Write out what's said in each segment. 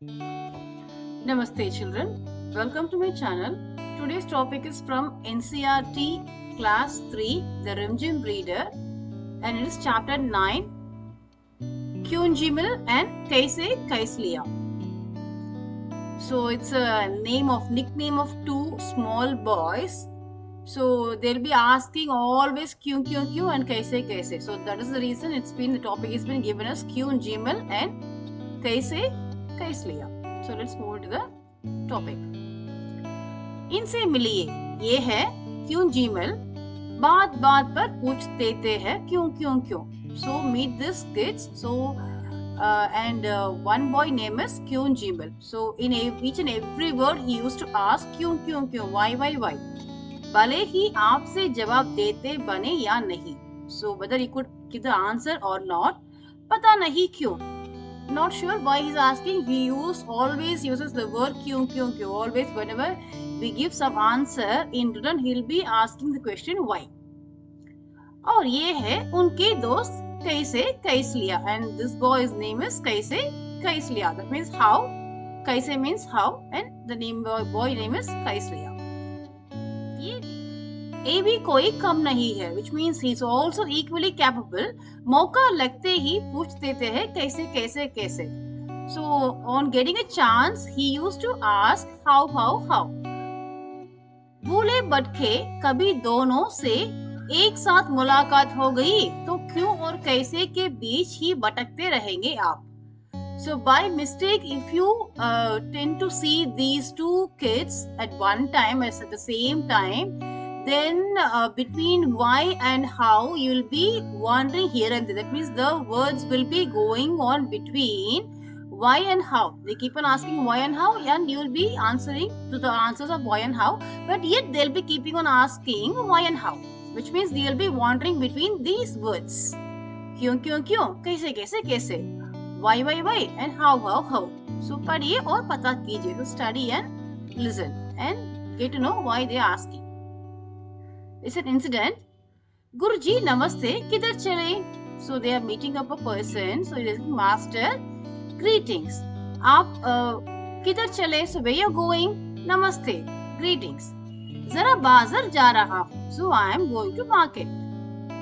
Namaste children, welcome to my channel. Today's topic is from NCERT Class 3, The Rimjim Reader, and it is Chapter 9, Kyunjimil and Kaise Kaisliya. So it's a nickname of two small boys. So they'll be asking always kyun kyun kyun and kaise kaise. So that is the reason the topic has been given as Kyunjimil and Kaise Kaisliya. So let's move to the topic. इनसे मिलिए, ये है क्यों Gmail, बात बात पर पूछ देते हैं क्यों क्यों क्यों. So meet this kids. So and one boy name is क्यों Gmail. So in each and every word he used to ask क्यों क्यों क्यों, why. भले ही आपसे जवाब देते बने या नहीं. So whether he could give the answer or not, पता नहीं क्यों. Not sure why he's asking. He always uses the word kyun kyun kyun. Always whenever we give some answer in return, he'll be asking the question why. और ये है उनके दोस्त कैसे कैसलिया, and this boy's name is कैसे कैसलिया. That means how. कैसे means how, and the boy name is कैसलिया. ये भी कोई कम नहीं है, which means he is also equally capable. मौका लगते ही पूछ देते हैं कैसे कैसे कैसे. So on getting a chance, he used to ask how. भूले भटके कभी दोनों से एक साथ मुलाकात हो गई तो क्यों और कैसे के बीच ही भटकते रहेंगे आप. So by mistake, if you tend to see these two kids at one time, at the same time, then between why and how you will be wandering here and there. That means the words will be going on between why and how. They keep on asking why and how, and you will be answering to the answers of why and how, but yet they'll be keeping on asking why and how, which means they will be wandering between these words. क्यों क्यों क्यों, कैसे कैसे कैसे, why and how. So पढ़िए और पता कीजिए. So study and listen and get to know why they are asking. It's an incident. Guruji, namaste, kidhar chale? So they are meeting up a person. So he is master, greetings. Aap kidhar chale? So where you going? Namaste, greetings. Zara bazar ja raha hu. So I am going to market.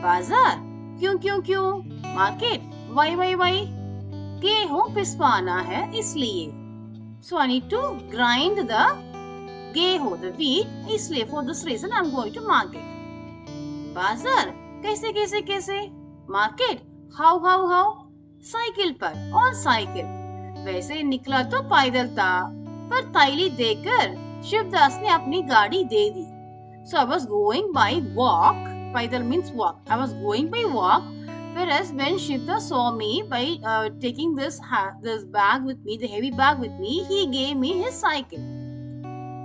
Bazar? क्यों? Market? Why? गेहूं पिसवाना है इसलिए. So I need to grind the गेहूं, the wheat, इसलिए for this reason I am going to market. बाजार? कैसे? Market? How? Cycle पर, on cycle. वैसे निकला तो पैदल था, पर थैली देकर शिवदास ने अपनी गाड़ी दे दी. So I was going by walk. पैदल means walk. I was going by walk. Whereas when Shivdas saw me by taking this bag with me, the heavy bag with me, he gave me his cycle.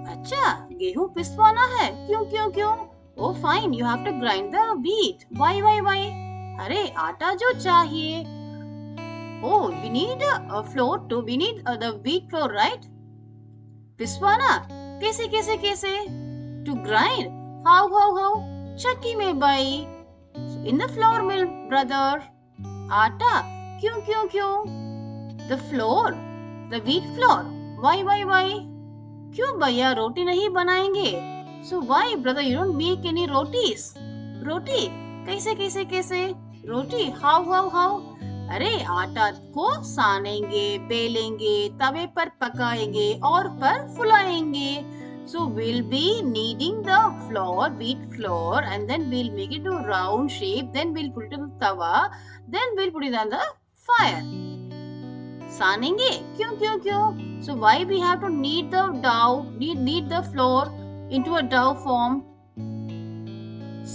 अच्छा, गेहूं पिसवाना है. क्यों? Oh fine, you have to grind the wheat. Why? अरे आटा जो चाहिए. Oh, we need a flour too. We need the wheat flour, right? पिसवाना? कैसे? To grind? How? चक्की में by. In the flour mill, brother. आटा? क्यों? The flour, the wheat flour. Why? क्यों भैया रोटी नहीं बनाएंगे? So why brother you don't make any rotis? रोटी? कैसे? रोटी? How? अरे आटा को सानेंगे, बेलेंगे, तवे पर पकाएंगे और पर फुलाएंगे. So we'll be kneading the flour, wheat flour, and then we'll make it to a round shape. Then we'll put it on the tawa. Then we'll put it on the fire. सानेंगे? क्यों? So why we have to knead the dough, knead the flour into a dough form?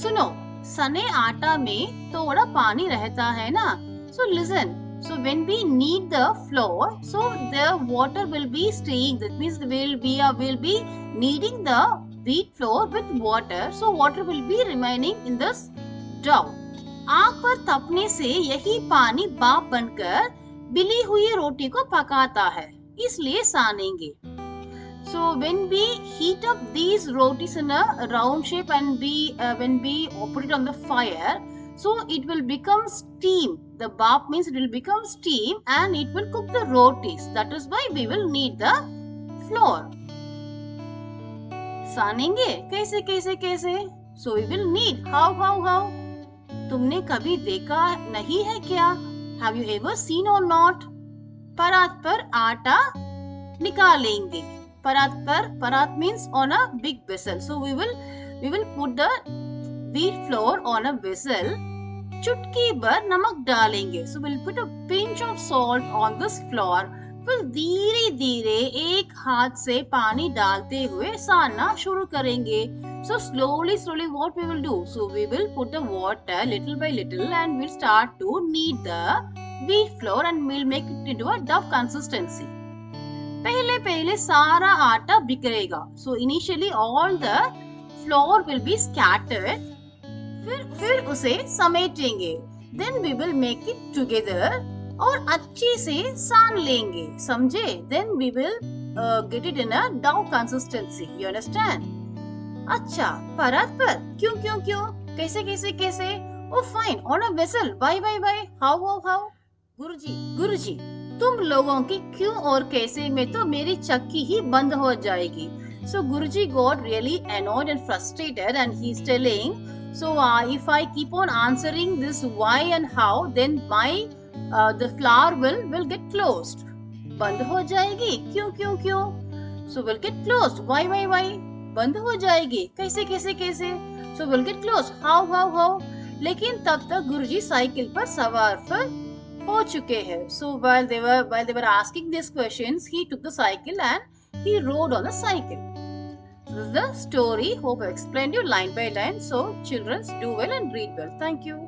सुनो, सने आटा में थोड़ा पानी रहता है ना. So listen. So when we knead the flour, so the water will be staying. That means we'll be kneading the wheat flour with water. So water will be remaining in this dough. आग पर तपने से यही पानी भाप बनकर बिली हुई रोटी को पकाता है, इसलिए सानेंगे. So when we heat up these rotis in a round shape and when we put it on the fire, So it will become steam. The bap means it will become steam and it will cook the rotis. That is why we will need the flour. सानेंगे कैसे कैसे कैसे? So we will need how? तुमने कभी देखा नहीं है क्या? Have you ever seen or not? परात पर आटा निकालेंगे. परात means on a big vessel. So we will put the wheat flour on a vessel. चुटकी भर नमक डालेंगे. So we'll put a pinch of salt on this flour. फिर धीरे धीरे एक हाथ से पानी डालते हुए सानना शुरू करेंगे. So slowly what we will do? So we will put the water little by little and we'll start to knead the wheat flour and we'll make it into a dough consistency. पहले सारा आटा बिखरेगा. So initially all the flour will be scattered. फिर उसे समेटेंगे. Then we will make it together और अच्छे से सान लेंगे. समझे? Then we will get it in a dough consistency. You understand? अच्छा, परात पर क्यों? कैसे? Oh fine, on a vessel. Why? How? गुरुजी, तुम लोगों की क्यों और कैसे में तो मेरी चक्की ही बंद हो जाएगी. So Guruji got really annoyed and frustrated and he's telling, so if I keep on answering this why and how, then my the flour will get closed. बंद हो जाएगी. क्यों? So will get closed. Why? बंद हो जाएगी. कैसे? So will get closed. How? लेकिन तब तक गुरुजी साइकिल पर सवार हो चुके हैं. So while they were asking these questions, he took the cycle and he rode on the cycle. This is the story. Hope I explained you line by line. So children, do well and read well. Thank you.